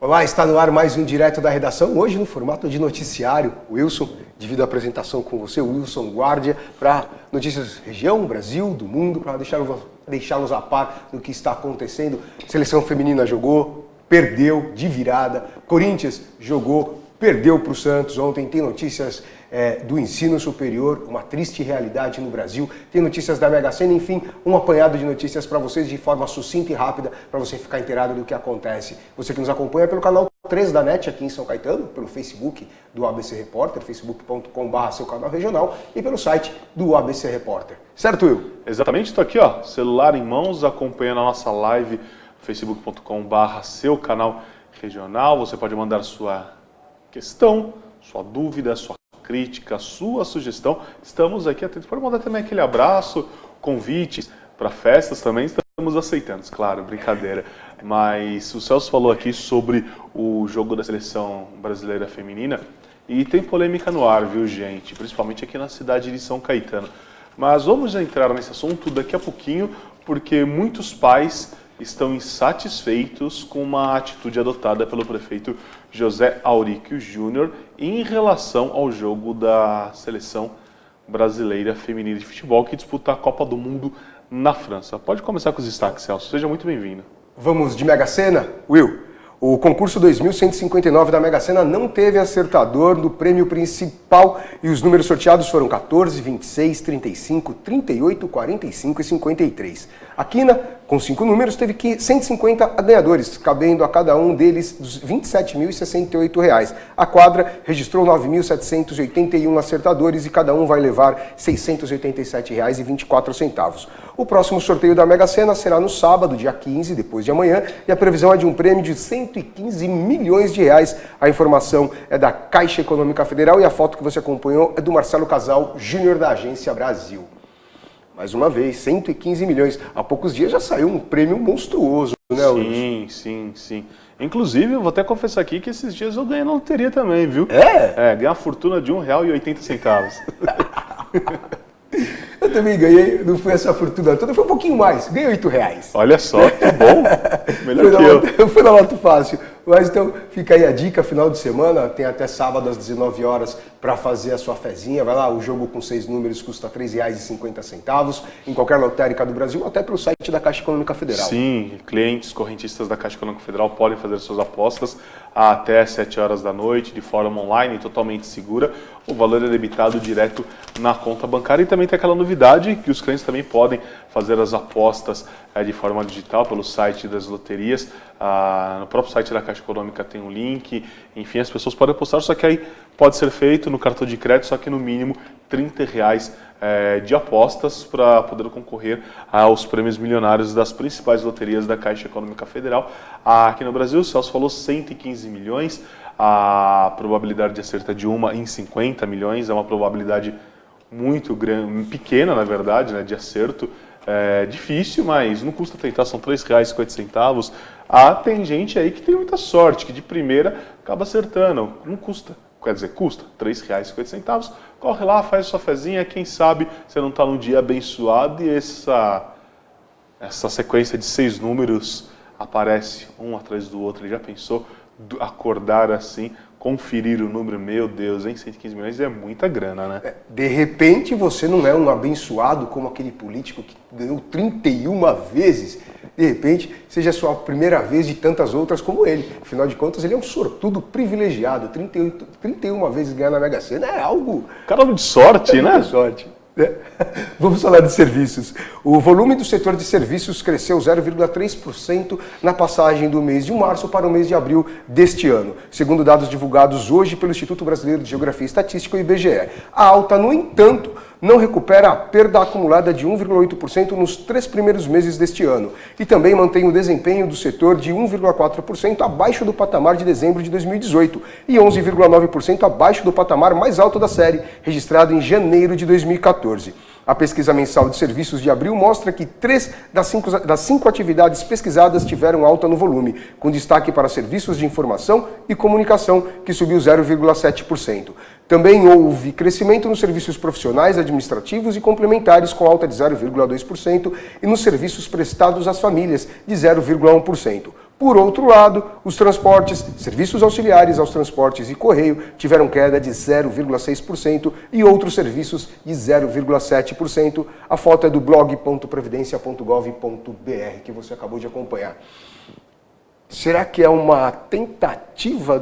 Olá, está no ar mais um Direto da Redação, hoje no formato de noticiário. Wilson, divido a apresentação com você, Wilson Guardia, para notícias região, Brasil, do mundo, para deixá-los a par do que está acontecendo. Seleção feminina jogou, perdeu de virada, Corinthians jogou, perdeu para o Santos ontem, tem notícias do ensino superior, uma triste realidade no Brasil, tem notícias da Mega Sena, enfim, um apanhado de notícias para vocês de forma sucinta e rápida, para você ficar inteirado do que acontece. Você que nos acompanha pelo canal 3 da NET aqui em São Caetano, pelo Facebook do ABC Repórter, facebook.com/seu canal regional e pelo site do ABC Repórter. Certo, Will? Exatamente, estou aqui, ó, celular em mãos, acompanhando a nossa live, facebook.com/seu canal regional. Você pode mandar sua questão, sua dúvida, sua crítica, sua sugestão. Estamos aqui atentos. Pode mandar também aquele abraço, convites para festas também. Estamos aceitando, claro, brincadeira. Mas o Celso falou aqui sobre o jogo da seleção brasileira feminina e tem polêmica no ar, viu, gente? Principalmente aqui na cidade de São Caetano. Mas vamos entrar nesse assunto daqui a pouquinho, porque muitos pais estão insatisfeitos com uma atitude adotada pelo prefeito José Auríquio Júnior em relação ao jogo da seleção brasileira feminina de futebol que disputa a Copa do Mundo na França. Pode começar com os destaques, Celso. Seja muito bem-vindo. Vamos de Mega Sena? Will, o concurso 2159 da Mega Sena não teve acertador do prêmio principal e os números sorteados foram 14, 26, 35, 38, 45 e 53. A Quina, com 5 números, teve 150 ganhadores, cabendo a cada um deles R$ 27.068. A Quadra registrou 9.781 acertadores e cada um vai levar R$ 687,24. O próximo sorteio da Mega Sena será no sábado, dia 15, depois de amanhã, e a previsão é de um prêmio de R$ 115 milhões. A informação é da Caixa Econômica Federal e a foto que você acompanhou é do Marcelo Casal Júnior da Agência Brasil. Mais uma vez, 115 milhões. Há poucos dias já saiu um prêmio monstruoso, né, Wilson? Sim. Inclusive, eu vou até confessar aqui que esses dias eu ganhei na loteria também, viu? Ganhei uma fortuna de R$ 1,80. Eu também ganhei, não foi essa fortuna toda, foi um pouquinho mais, ganhei R$ 8. Olha só, que bom, melhor que eu. Foi na Loto Fácil, mas então fica aí a dica, final de semana, tem até sábado às 19 horas para fazer a sua fezinha, vai lá, o jogo com 6 números custa R$ 3,50, em qualquer lotérica do Brasil, até pelo site da Caixa Econômica Federal. Sim, clientes, correntistas da Caixa Econômica Federal podem fazer suas apostas até 7 horas da noite, de forma online, totalmente segura. O valor é debitado direto na conta bancária e também tem aquela novidade que os clientes também podem fazer as apostas de forma digital pelo site das loterias. No próprio site da Caixa Econômica tem um link, enfim, as pessoas podem apostar, só que aí pode ser feito no cartão de crédito, só que no mínimo R$ 30 de apostas para poder concorrer aos prêmios milionários das principais loterias da Caixa Econômica Federal. Aqui no Brasil, o Celso falou 115 milhões, a probabilidade de acerto é de 1 em 50 milhões, é uma probabilidade muito grande, pequena na verdade, né, de acerto. É difícil, mas não custa tentar, são R$ 3,50. Tem gente aí que tem muita sorte, que de primeira acaba acertando, não custa. Quer dizer, custa R$ 3,50, corre lá, faz sua fezinha, quem sabe você não está num dia abençoado e essa sequência de 6 números aparece um atrás do outro. Ele já pensou acordar assim, conferir o número? Meu Deus, hein? 115 milhões é muita grana, né? De repente você não é um abençoado como aquele político que ganhou 31 vezes. De repente, seja a sua primeira vez de tantas outras como ele. Afinal de contas, ele é um sortudo privilegiado. 31 vezes ganhar na Mega Sena é algo... Caramba de sorte, né? De sorte. Vamos falar de serviços. O volume do setor de serviços cresceu 0,3% na passagem do mês de março para o mês de abril deste ano, segundo dados divulgados hoje pelo Instituto Brasileiro de Geografia e Estatística, o IBGE. A alta, no entanto, não recupera a perda acumulada de 1,8% nos 3 primeiros meses deste ano e também mantém o desempenho do setor de 1,4% abaixo do patamar de dezembro de 2018 e 11,9% abaixo do patamar mais alto da série, registrado em janeiro de 2014. A pesquisa mensal de serviços de abril mostra que 3 das 5 atividades pesquisadas tiveram alta no volume, com destaque para serviços de informação e comunicação, que subiu 0,7%. Também houve crescimento nos serviços profissionais, administrativos e complementares, com alta de 0,2%, e nos serviços prestados às famílias, de 0,1%. Por outro lado, os transportes, serviços auxiliares aos transportes e correio tiveram queda de 0,6% e outros serviços de 0,7%. A foto é do blog.previdencia.gov.br que você acabou de acompanhar. Será que é uma tentativa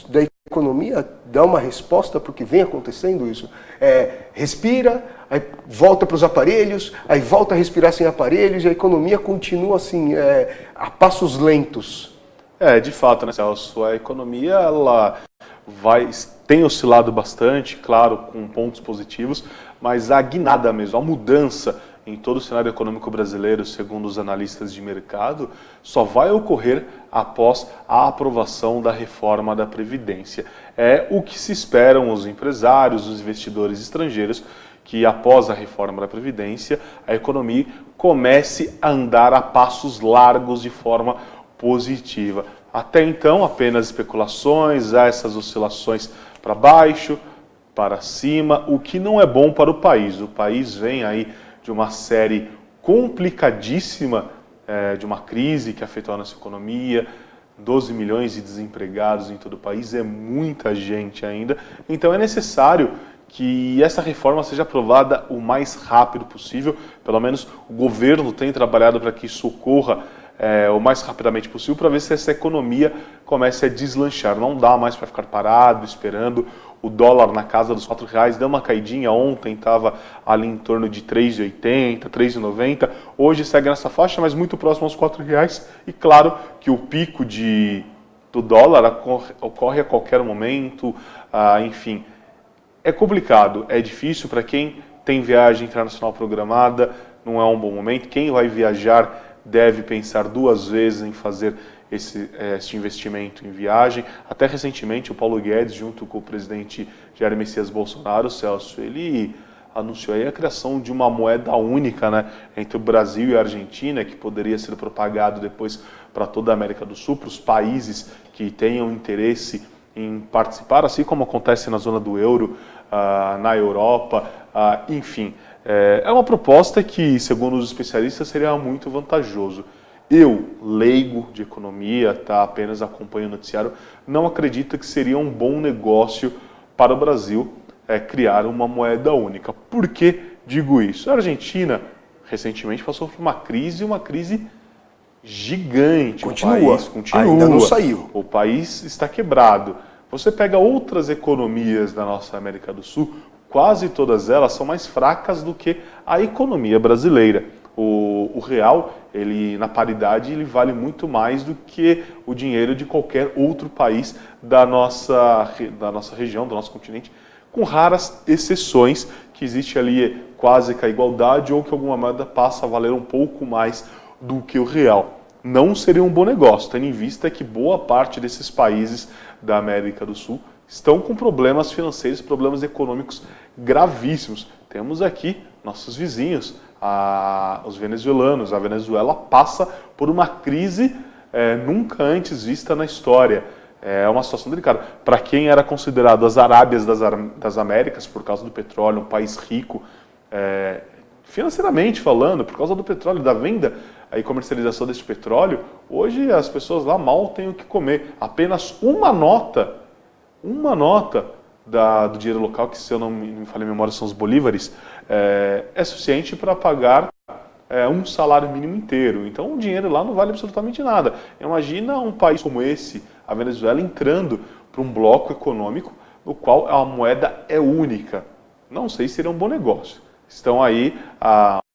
da economia dar uma resposta para o que vem acontecendo isso? Respira, aí volta para os aparelhos, aí volta a respirar sem aparelhos e a economia continua assim, a passos lentos. De fato, né, Celso? A economia ela tem oscilado bastante, claro, com pontos positivos, mas a guinada mesmo, a mudança em todo o cenário econômico brasileiro, segundo os analistas de mercado, só vai ocorrer após a aprovação da reforma da Previdência. É o que se esperam os empresários, os investidores estrangeiros, que após a reforma da Previdência, a economia comece a andar a passos largos de forma positiva. Até então, apenas especulações, há essas oscilações para baixo, para cima, o que não é bom para o país. O país vem aí de uma série complicadíssima, de uma crise que afetou a nossa economia, 12 milhões de desempregados em todo o país, é muita gente ainda. Então é necessário que essa reforma seja aprovada o mais rápido possível, pelo menos o governo tem trabalhado para que isso ocorra o mais rapidamente possível, para ver se essa economia comece a deslanchar. Não dá mais para ficar parado, esperando. O dólar na casa dos R$4, deu uma caidinha, ontem estava ali em torno de R$3,80, R$3,90, hoje segue nessa faixa, mas muito próximo aos R$4, e claro que o pico do dólar ocorre a qualquer momento, enfim, é complicado, é difícil para quem tem viagem internacional programada, não é um bom momento, quem vai viajar deve pensar duas vezes em fazer esse investimento em viagem. Até recentemente o Paulo Guedes, junto com o presidente Jair Messias Bolsonaro, Celso, ele anunciou aí a criação de uma moeda única, né, entre o Brasil e a Argentina, que poderia ser propagado depois para toda a América do Sul, para os países que tenham interesse em participar, assim como acontece na zona do euro, na Europa, enfim. É uma proposta que, segundo os especialistas, seria muito vantajoso. Eu, leigo de economia, apenas acompanho o noticiário, não acredito que seria um bom negócio para o Brasil criar uma moeda única. Por que digo isso? A Argentina, recentemente, passou por uma crise gigante. Continua. O país continua. Ainda não saiu. O país está quebrado. Você pega outras economias da nossa América do Sul, quase todas elas são mais fracas do que a economia brasileira. O real, na paridade, ele vale muito mais do que o dinheiro de qualquer outro país da nossa região, do nosso continente, com raras exceções que existe ali quase que a igualdade ou que alguma moeda passa a valer um pouco mais do que o real. Não seria um bom negócio, tendo em vista que boa parte desses países da América do Sul estão com problemas financeiros, problemas econômicos gravíssimos. Temos aqui nossos vizinhos, os venezuelanos. A Venezuela passa por uma crise nunca antes vista na história. É uma situação delicada. Para quem era considerado as Arábias das Américas, por causa do petróleo, um país rico, financeiramente falando, por causa do petróleo, da venda e comercialização desse petróleo, hoje as pessoas lá mal têm o que comer. Apenas uma nota do dinheiro local, que se eu não me falei a memória são os bolívares, é suficiente para pagar um salário mínimo inteiro. Então o dinheiro lá não vale absolutamente nada. Imagina um país como esse, a Venezuela, entrando para um bloco econômico no qual a moeda é única. Não sei se seria um bom negócio. Estão aí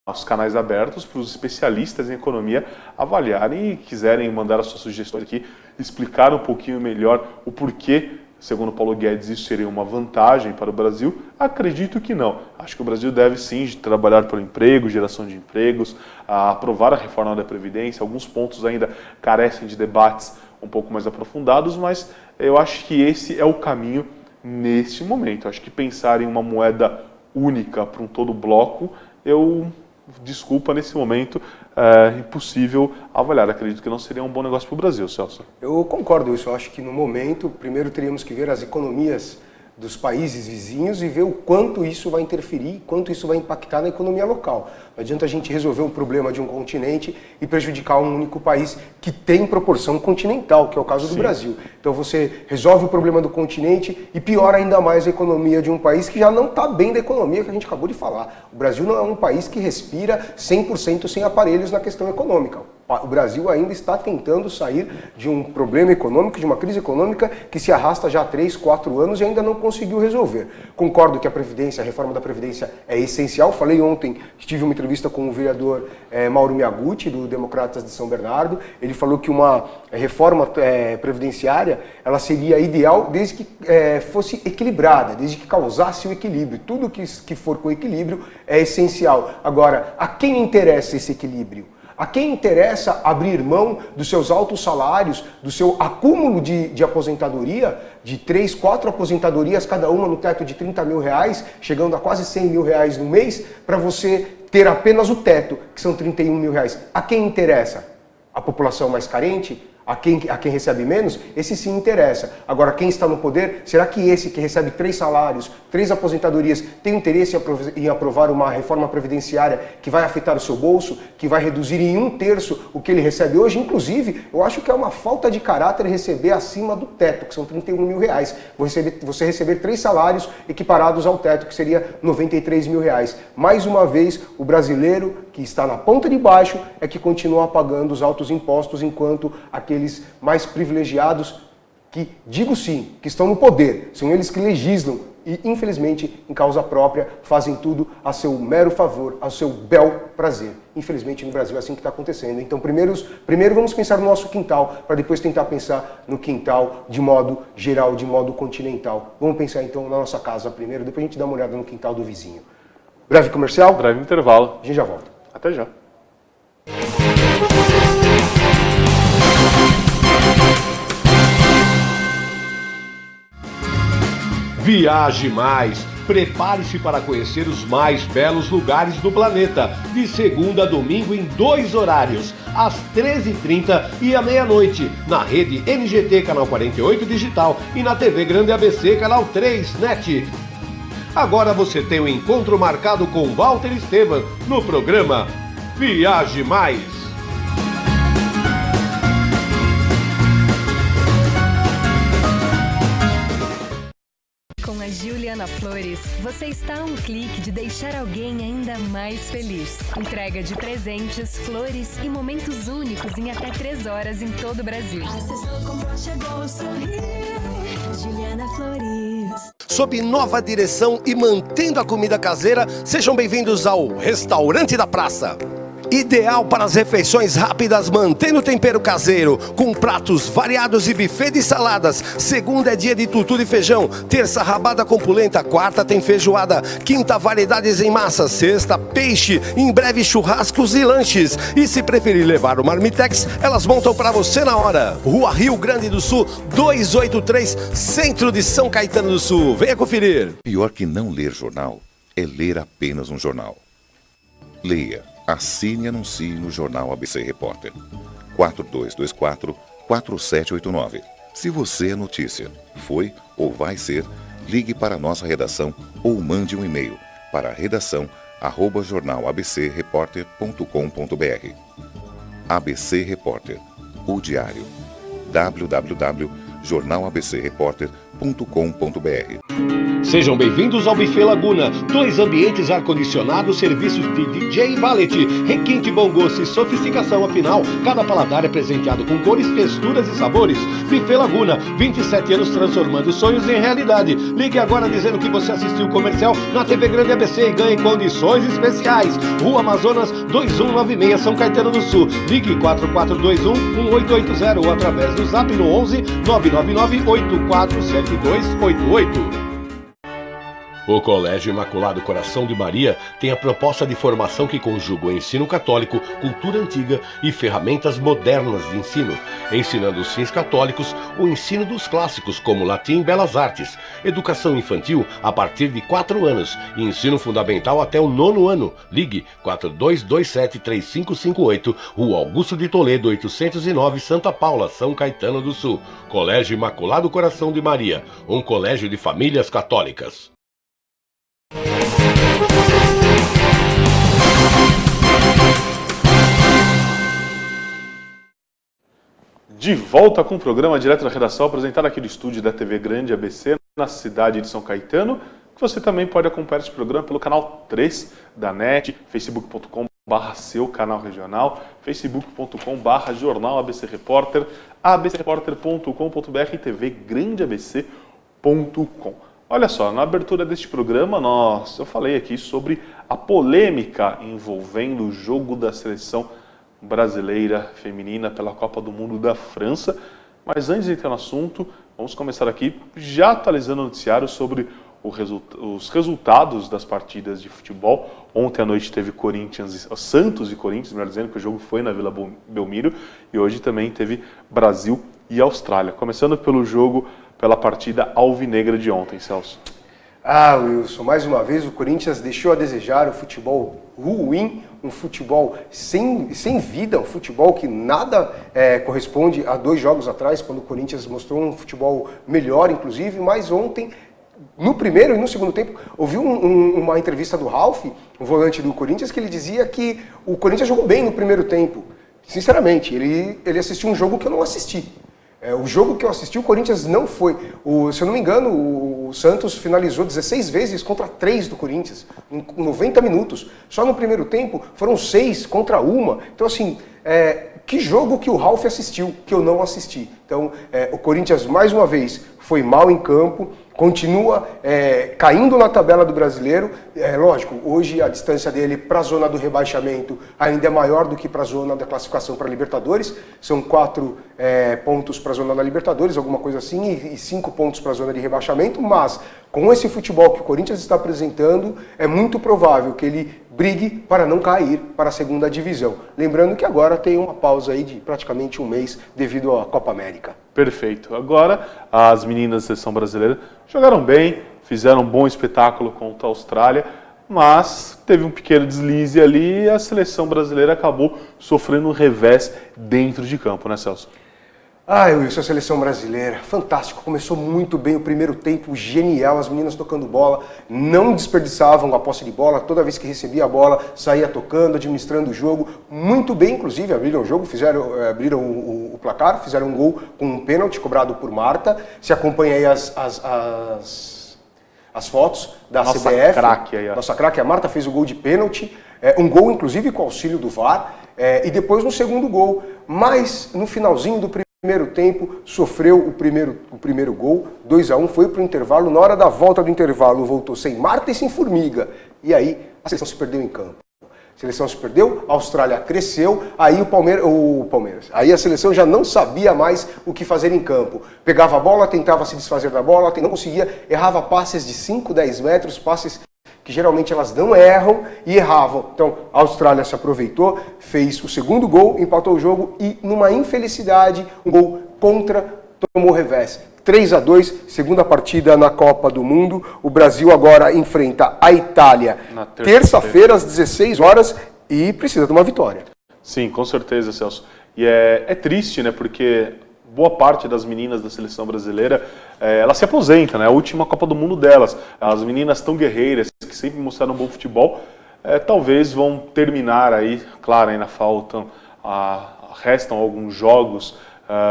os canais abertos para os especialistas em economia avaliarem e quiserem mandar as suas sugestões aqui, explicar um pouquinho melhor o porquê. Segundo Paulo Guedes, isso seria uma vantagem para o Brasil? Acredito que não. Acho que o Brasil deve sim trabalhar pelo emprego, geração de empregos, aprovar a reforma da Previdência. Alguns pontos ainda carecem de debates um pouco mais aprofundados, mas eu acho que esse é o caminho neste momento. Acho que pensar em uma moeda única para um todo bloco, desculpa, nesse momento é impossível avaliar. Acredito que não seria um bom negócio para o Brasil, Celso. Eu concordo isso. Eu acho que no momento, primeiro teríamos que ver as economias dos países vizinhos e ver o quanto isso vai interferir, quanto isso vai impactar na economia local. Não adianta a gente resolver um problema de um continente e prejudicar um único país que tem proporção continental, que é o caso do Brasil. Então você resolve o problema do continente e piora ainda mais a economia de um país que já não está bem da economia que a gente acabou de falar. O Brasil não é um país que respira 100% sem aparelhos na questão econômica. O Brasil ainda está tentando sair de um problema econômico, de uma crise econômica que se arrasta já há 3, 4 anos e ainda não conseguiu resolver. Concordo que a reforma da Previdência é essencial. Falei ontem, tive uma entrevista com o vereador Mauro Miyaguchi, do Democratas de São Bernardo. Ele falou que uma reforma previdenciária ela seria ideal desde que fosse equilibrada, desde que causasse o equilíbrio. Tudo que for com equilíbrio é essencial. Agora, a quem interessa esse equilíbrio? A quem interessa abrir mão dos seus altos salários, do seu acúmulo de aposentadoria, de 3, 4 aposentadorias, cada uma no teto de 30 mil reais, chegando a quase 100 mil reais no mês, para você ter apenas o teto, que são 31 mil reais. A quem interessa? A população mais carente? A quem recebe menos? Esse sim interessa. Agora, quem está no poder, será que esse que recebe 3 salários, 3 aposentadorias, tem interesse em aprovar uma reforma previdenciária que vai afetar o seu bolso, que vai reduzir em 1/3 o que ele recebe hoje? Inclusive, eu acho que é uma falta de caráter receber acima do teto, que são 31 mil reais. Você receber 3 salários equiparados ao teto, que seria 93 mil reais. Mais uma vez, o brasileiro que está na ponta de baixo é que continua pagando os altos impostos, enquanto aqueles mais privilegiados, que, digo sim, que estão no poder, são eles que legislam e, infelizmente, em causa própria, fazem tudo a seu mero favor, ao seu bel prazer. Infelizmente, no Brasil é assim que está acontecendo. Então, primeiro vamos pensar no nosso quintal, para depois tentar pensar no quintal de modo geral, de modo continental. Vamos pensar, então, na nossa casa primeiro, depois a gente dá uma olhada no quintal do vizinho. Breve comercial? Breve intervalo. A gente já volta. Até já. Viaje mais! Prepare-se para conhecer os mais belos lugares do planeta, de segunda a domingo em 2 horários, às 13h30 e à meia-noite, na rede NGT Canal 48 Digital e na TV Grande ABC Canal 3 NET. Agora você tem um encontro marcado com Walter Esteban no programa Viaje Mais! Com a Juliana Flores, você está a um clique de deixar alguém ainda mais feliz. Entrega de presentes, flores e momentos únicos em até 3 horas em todo o Brasil. Acessou, comprou, chegou, sorriu. Juliana Flores. Sob nova direção e mantendo a comida caseira, sejam bem-vindos ao Restaurante da Praça. Ideal para as refeições rápidas, mantendo o tempero caseiro, com pratos variados e buffet de saladas. Segunda é dia de tutu de feijão, terça rabada com polenta, quarta tem feijoada, quinta variedades em massa, sexta peixe, em breve churrascos e lanches. E se preferir levar o marmitex, elas montam para você na hora. Rua Rio Grande do Sul, 283, centro de São Caetano do Sul. Venha conferir. Pior que não ler jornal é ler apenas um jornal. Leia. Assine e anuncie no Jornal ABC Repórter. 4224-4789. Se você é notícia, foi ou vai ser, ligue para a nossa redação ou mande um e-mail para redação@jornalabcreporter.com.br. ABC Repórter, o diário. www.jornalabcreporter.com.br. Sejam bem-vindos ao Buffet Laguna, 2 ambientes ar-condicionados, serviços de DJ e valet, requinte, bom gosto e sofisticação. Afinal, cada paladar é presenteado com cores, texturas e sabores. Buffet Laguna, 27 anos transformando sonhos em realidade. Ligue agora dizendo que você assistiu o comercial na TV Grande ABC e ganhe condições especiais. Rua Amazonas, 2196, São Caetano do Sul. Ligue 4421-1880 ou através do Zap no 11 999 847288. O Colégio Imaculado Coração de Maria tem a proposta de formação que conjuga o ensino católico, cultura antiga e ferramentas modernas de ensino, ensinando os fins católicos, o ensino dos clássicos como latim e belas artes, educação infantil a partir de 4 anos e ensino fundamental até o 9º ano. Ligue 4227-3558, Rua Augusto de Toledo, 809, Santa Paula, São Caetano do Sul. Colégio Imaculado Coração de Maria, um colégio de famílias católicas. De volta com o programa direto da redação, apresentado aqui do estúdio da TV Grande ABC, na cidade de São Caetano, que você também pode acompanhar esse programa pelo canal 3 da NET, facebook.com/seu canal regional, facebook.com/jornal ABC Repórter, abcrepórter.com.br e tvgrandeabc.com. Olha só, na abertura deste programa, eu falei aqui sobre a polêmica envolvendo o jogo da seleção brasileira feminina pela Copa do Mundo da França. Mas antes de entrar no assunto, vamos começar aqui já atualizando o noticiário sobre os resultados das partidas de futebol. Ontem à noite teve Santos e Corinthians, melhor dizendo, que o jogo foi na Vila Belmiro, e hoje também teve Brasil e Austrália. Começando pela partida alvinegra de ontem, Celso. Wilson, mais uma vez o Corinthians deixou a desejar, o futebol ruim, um futebol sem vida, um futebol que nada corresponde a 2 jogos atrás, quando o Corinthians mostrou um futebol melhor, inclusive, mas ontem, no primeiro e no segundo tempo, ouvi uma entrevista do Ralf, o volante do Corinthians, que ele dizia que o Corinthians jogou bem no primeiro tempo. Sinceramente, ele assistiu um jogo que eu não assisti. O jogo que eu assisti, o Corinthians não foi. Se eu não me engano, o Santos finalizou 16 vezes contra 3 do Corinthians, em 90 minutos. Só no primeiro tempo foram 6 contra 1. Então, assim, que jogo que o Ralf assistiu, que eu não assisti. Então, o Corinthians, mais uma vez, foi mal em campo, continua caindo na tabela do Brasileiro. Lógico, hoje a distância dele para a zona do rebaixamento ainda é maior do que para a zona da classificação para a Libertadores. São 4 pontos para a zona da Libertadores, alguma coisa assim, e 5 pontos para a zona de rebaixamento. Mas com esse futebol que o Corinthians está apresentando, é muito provável que ele brigue para não cair para a segunda divisão. Lembrando que agora tem uma pausa aí de praticamente um mês devido à Copa América. Perfeito. Agora, as meninas da seleção brasileira jogaram bem, fizeram um bom espetáculo contra a Austrália, mas teve um pequeno deslize ali e a seleção brasileira acabou sofrendo um revés dentro de campo, né, Celso? Wilson, a seleção brasileira, fantástico, começou muito bem o primeiro tempo, genial, as meninas tocando bola, não desperdiçavam a posse de bola, toda vez que recebia a bola, saía tocando, administrando o jogo, muito bem, inclusive, abriram o jogo, abriram o placar, fizeram um gol com um pênalti cobrado por Marta. Se acompanha aí as fotos da CBF. Nossa craque, a Marta fez o gol de pênalti, um gol inclusive com auxílio do VAR, e depois no segundo gol, mas no finalzinho do primeiro tempo, sofreu o primeiro gol, 2-1, foi para o intervalo. Na hora da volta do intervalo, voltou sem Marta e sem Formiga. E aí, a seleção se perdeu em campo. A seleção se perdeu, a Austrália cresceu, aí o Palmeiras. Aí a seleção já não sabia mais o que fazer em campo. Pegava a bola, tentava se desfazer da bola, não conseguia, errava passes de 5, 10 metros, passes que geralmente elas não erram e erravam. Então, a Austrália se aproveitou, fez o segundo gol, empatou o jogo e, numa infelicidade, um gol contra, tomou revés. 3-2, segunda partida na Copa do Mundo. O Brasil agora enfrenta a Itália na terça-feira, às 16 horas, e precisa de uma vitória. Sim, com certeza, Celso. E é triste, né, porque boa parte das meninas da seleção brasileira, ela se aposenta, né? A última Copa do Mundo delas. As meninas tão guerreiras, que sempre mostraram um bom futebol, talvez vão terminar aí, claro, ainda restam alguns jogos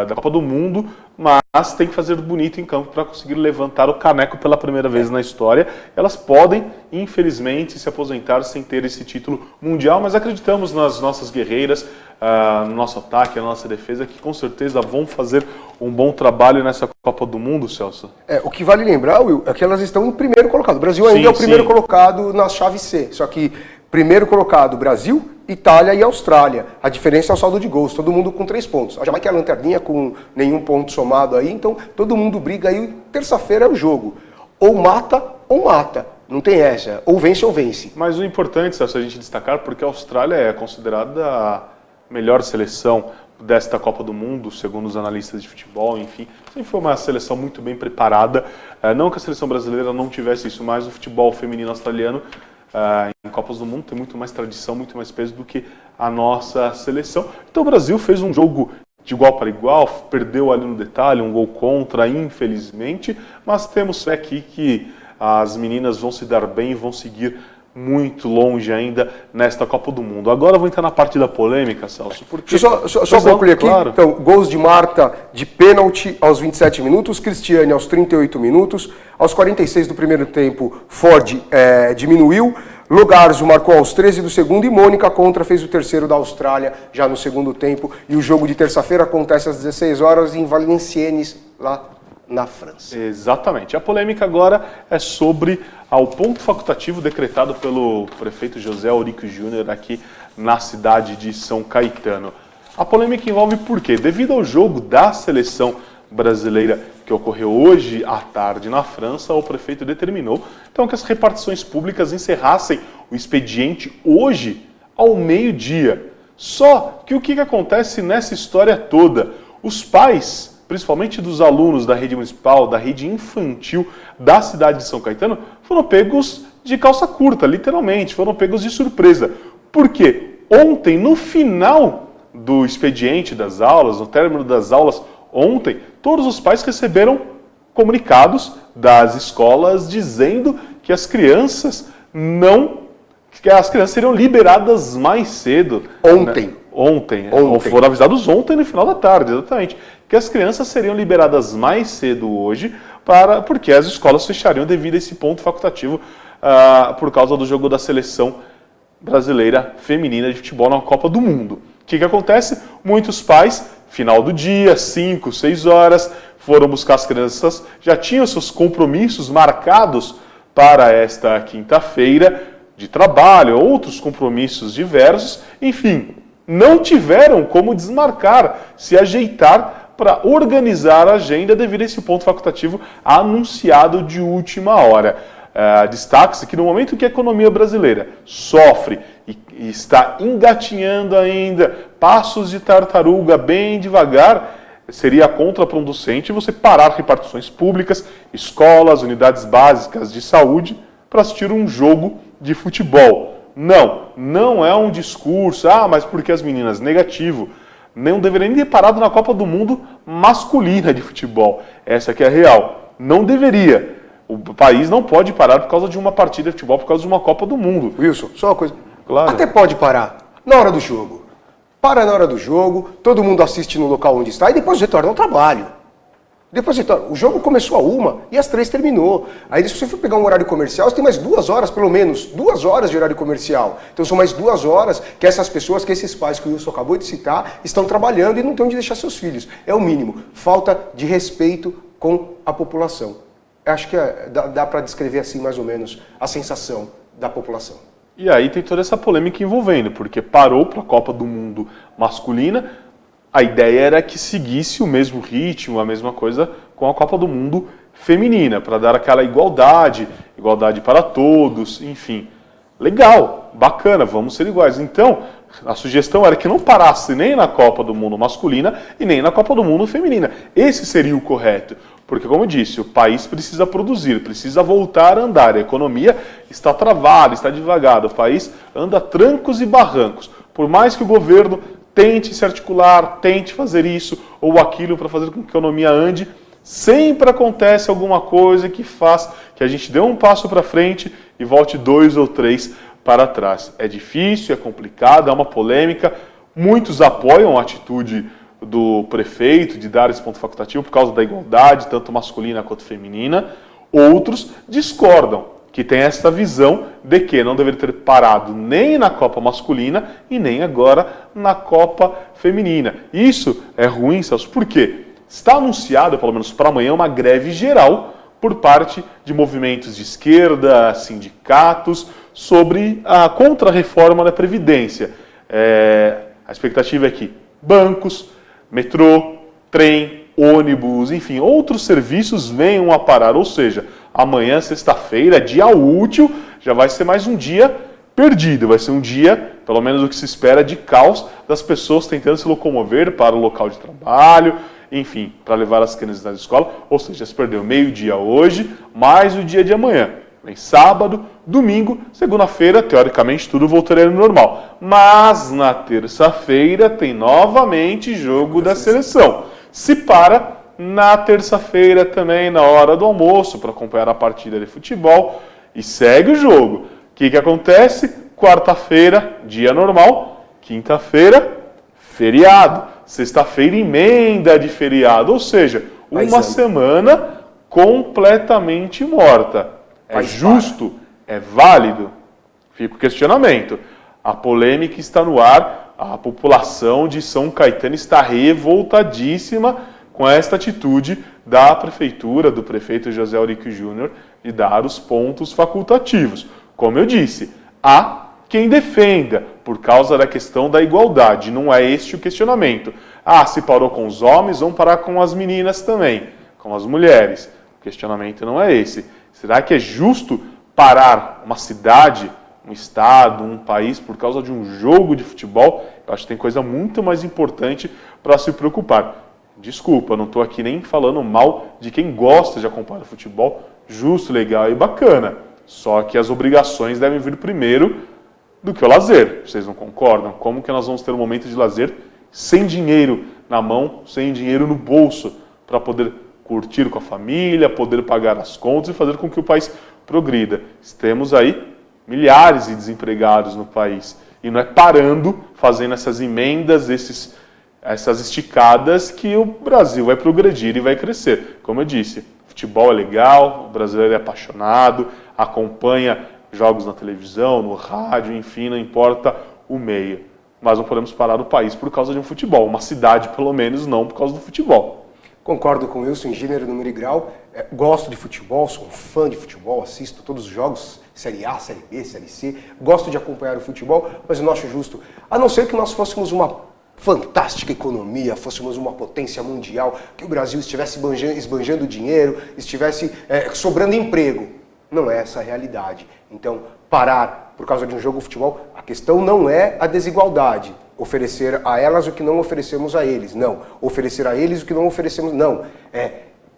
da Copa do Mundo, mas tem que fazer bonito em campo para conseguir levantar o caneco pela primeira vez na história. Elas podem, infelizmente, se aposentar sem ter esse título mundial, mas acreditamos nas nossas guerreiras, no nosso ataque, na nossa defesa, que com certeza vão fazer um bom trabalho nessa Copa do Mundo, Celso. O que vale lembrar, Will, é que elas estão em primeiro colocado. O Brasil ainda é o primeiro colocado na chave C, só que primeiro colocado Brasil, Itália e Austrália. A diferença é o saldo de gols, todo mundo com 3 pontos. A Jamaica é a lanterninha com nenhum ponto somado aí, então todo mundo briga aí. Terça-feira é o jogo. Ou mata ou mata. Não tem essa. Ou vence ou vence. Mas o importante, Celso, a gente destacar, porque a Austrália é considerada a melhor seleção desta Copa do Mundo, segundo os analistas de futebol, enfim. Sempre foi uma seleção muito bem preparada. Não que a seleção brasileira não tivesse isso, mas o futebol feminino australiano em Copas do Mundo tem muito mais tradição, muito mais peso do que a nossa seleção. Então o Brasil fez um jogo de igual para igual, perdeu ali no detalhe, um gol contra, infelizmente, mas temos fé aqui que as meninas vão se dar bem e vão seguir muito longe ainda nesta Copa do Mundo. Agora eu vou entrar na parte da polêmica, Celso. Porque... Só concluir aqui. Claro. Então, gols de Marta de pênalti aos 27 minutos, Cristiane aos 38 minutos, aos 46 do primeiro tempo, Ford diminuiu, Logarzo marcou aos 13 do segundo e Mônica Contra fez o terceiro da Austrália já no segundo tempo. E o jogo de terça-feira acontece às 16 horas em Valenciennes, lá na França. Exatamente. A polêmica agora é sobre o ponto facultativo decretado pelo prefeito José Aurico Júnior aqui na cidade de São Caetano. A polêmica envolve por quê? Devido ao jogo da seleção brasileira que ocorreu hoje à tarde na França, o prefeito determinou então que as repartições públicas encerrassem o expediente hoje ao meio-dia. Só que o que acontece nessa história toda? Os pais, principalmente dos alunos da rede municipal, da rede infantil da cidade de São Caetano, foram pegos de calça curta, literalmente, foram pegos de surpresa. Por quê? Ontem, no final do expediente das aulas, no término das aulas, ontem, todos os pais receberam comunicados das escolas dizendo que as crianças seriam liberadas mais cedo. Ontem. Né? Ontem. Foram avisados ontem no final da tarde, exatamente. Que as crianças seriam liberadas mais cedo hoje, porque as escolas fechariam devido a esse ponto facultativo por causa do jogo da seleção brasileira feminina de futebol na Copa do Mundo. O que acontece? Muitos pais, final do dia, 5, 6 horas, foram buscar as crianças, já tinham seus compromissos marcados para esta quinta-feira de trabalho, outros compromissos diversos, enfim, não tiveram como desmarcar, se ajeitar para organizar a agenda devido a esse ponto facultativo anunciado de última hora. Destaque-se que no momento que a economia brasileira sofre e está engatinhando ainda, passos de tartaruga bem devagar, seria contraproducente você parar repartições públicas, escolas, unidades básicas de saúde para assistir um jogo de futebol. Não é um discurso, mas porque as meninas, negativo, não deveriam nem ter parado na Copa do Mundo masculina de futebol. Essa aqui é a real. Não deveria. O país não pode parar por causa de uma partida de futebol, por causa de uma Copa do Mundo. Wilson, só uma coisa. Claro. Até pode parar na hora do jogo. Para na hora do jogo, todo mundo assiste no local onde está e depois retorna ao trabalho. O jogo começou a 1 e às 3 terminou. Aí se você for pegar um horário comercial, você tem mais 2 horas, pelo menos, 2 horas de horário comercial. Então são mais 2 horas que essas pessoas, que esses pais que o Wilson acabou de citar, estão trabalhando e não têm onde deixar seus filhos. É o mínimo. Falta de respeito com a população. Acho que dá para descrever assim mais ou menos a sensação da população. E aí tem toda essa polêmica envolvendo, porque parou para a Copa do Mundo masculina, a ideia era que seguisse o mesmo ritmo, a mesma coisa com a Copa do Mundo feminina, para dar aquela igualdade para todos, enfim. Legal, bacana, vamos ser iguais. Então, a sugestão era que não parasse nem na Copa do Mundo masculina e nem na Copa do Mundo feminina. Esse seria o correto. Porque, como eu disse, o país precisa produzir, precisa voltar a andar. A economia está travada, está devagar. O país anda a trancos e barrancos. Por mais que o governo tente se articular, tente fazer isso ou aquilo para fazer com que a economia ande, sempre acontece alguma coisa que faz que a gente dê um passo para frente e volte 2 ou 3 para trás. É difícil, é complicado, é uma polêmica. Muitos apoiam a atitude do prefeito de dar esse ponto facultativo por causa da igualdade, tanto masculina quanto feminina. Outros discordam, que tem essa visão de que não deveria ter parado nem na Copa masculina e nem agora na Copa feminina. Isso é ruim, Celso, por quê? Está anunciada, pelo menos para amanhã, uma greve geral por parte de movimentos de esquerda, sindicatos, sobre a contra-reforma da Previdência. A expectativa é que bancos, metrô, trem, ônibus, enfim, outros serviços venham a parar, ou seja, Amanhã, sexta-feira, dia útil, já vai ser mais um dia perdido. Vai ser um dia, pelo menos o que se espera, de caos das pessoas tentando se locomover para o local de trabalho, enfim, para levar as crianças na escola. Ou seja, se perdeu meio-dia hoje, mais o dia de amanhã. Vem sábado, domingo, segunda-feira, teoricamente, tudo voltaria ao normal. Mas na terça-feira tem novamente jogo da seleção. Se para na terça-feira também, na hora do almoço, para acompanhar a partida de futebol, e segue o jogo. O que acontece? Quarta-feira, dia normal. Quinta-feira, feriado. Sexta-feira, emenda de feriado. Ou seja, uma semana completamente morta. É justo? É válido? Fica o questionamento. A polêmica está no ar. A população de São Caetano está revoltadíssima com esta atitude da prefeitura, do prefeito José Aurico Júnior, de dar os pontos facultativos. Como eu disse, há quem defenda por causa da questão da igualdade. Não é este o questionamento. Se parou com os homens, vamos parar com as meninas também, com as mulheres. O questionamento não é esse. Será que é justo parar uma cidade, um estado, um país por causa de um jogo de futebol? Eu acho que tem coisa muito mais importante para se preocupar. Desculpa, não estou aqui nem falando mal de quem gosta de acompanhar o futebol, justo, legal e bacana. Só que as obrigações devem vir primeiro do que o lazer. Vocês não concordam? Como que nós vamos ter um momento de lazer sem dinheiro na mão, sem dinheiro no bolso, para poder curtir com a família, poder pagar as contas e fazer com que o país progrida? Temos aí milhares de desempregados no país. E não é parando, fazendo essas emendas, essas esticadas, que o Brasil vai progredir e vai crescer. Como eu disse, futebol é legal, o brasileiro é apaixonado, acompanha jogos na televisão, no rádio, enfim, não importa o meio. Mas não podemos parar o país por causa de um futebol, uma cidade pelo menos não por causa do futebol. Concordo com o Wilson, em gênero, número e grau. Gosto de futebol, sou um fã de futebol, assisto todos os jogos, Série A, Série B, Série C. Gosto de acompanhar o futebol, mas eu não acho justo. A não ser que nós fôssemos uma fantástica economia, fôssemos uma potência mundial, que o Brasil estivesse esbanjando dinheiro, estivesse sobrando emprego. Não é essa a realidade. Então, parar por causa de um jogo de futebol, a questão não é a desigualdade. Oferecer a elas o que não oferecemos a eles. Não. Oferecer a eles o que não oferecemos. Não. É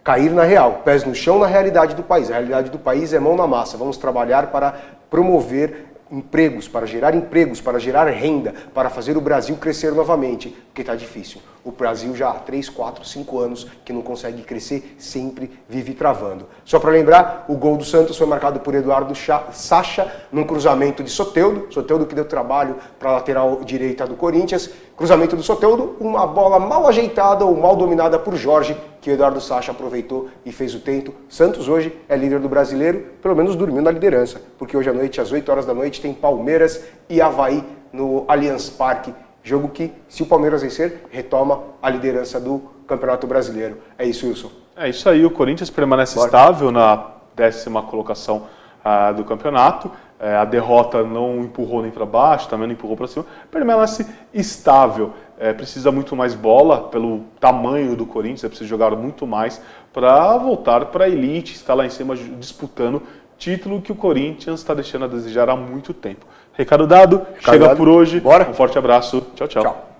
cair na real, pés no chão na realidade do país. A realidade do país é mão na massa. Vamos trabalhar para promover empregos, para gerar renda, para fazer o Brasil crescer novamente, porque está difícil. O Brasil já há 3, 4, 5 anos que não consegue crescer, sempre vive travando. Só para lembrar, o gol do Santos foi marcado por Eduardo Sacha, num cruzamento de Soteldo que deu trabalho para a lateral direita do Corinthians. Cruzamento do Soteldo, uma bola mal ajeitada ou mal dominada por Jorge, que o Eduardo Sacha aproveitou e fez o tento. Santos hoje é líder do Brasileiro, pelo menos dormiu na liderança, porque hoje à noite, às 8 horas da noite, tem Palmeiras e Avaí no Allianz Parque. Jogo que, se o Palmeiras vencer, retoma a liderança do Campeonato Brasileiro. É isso, Wilson. É isso aí, o Corinthians permanece estável na 10ª colocação do campeonato. A derrota não empurrou nem para baixo, também não empurrou para cima. Permanece estável. Precisa muito mais bola, pelo tamanho do Corinthians, precisa jogar muito mais para voltar para a elite, estar lá em cima disputando título que o Corinthians está deixando a desejar há muito tempo. Recado dado, chega por hoje. Bora. Um forte abraço. Tchau, tchau.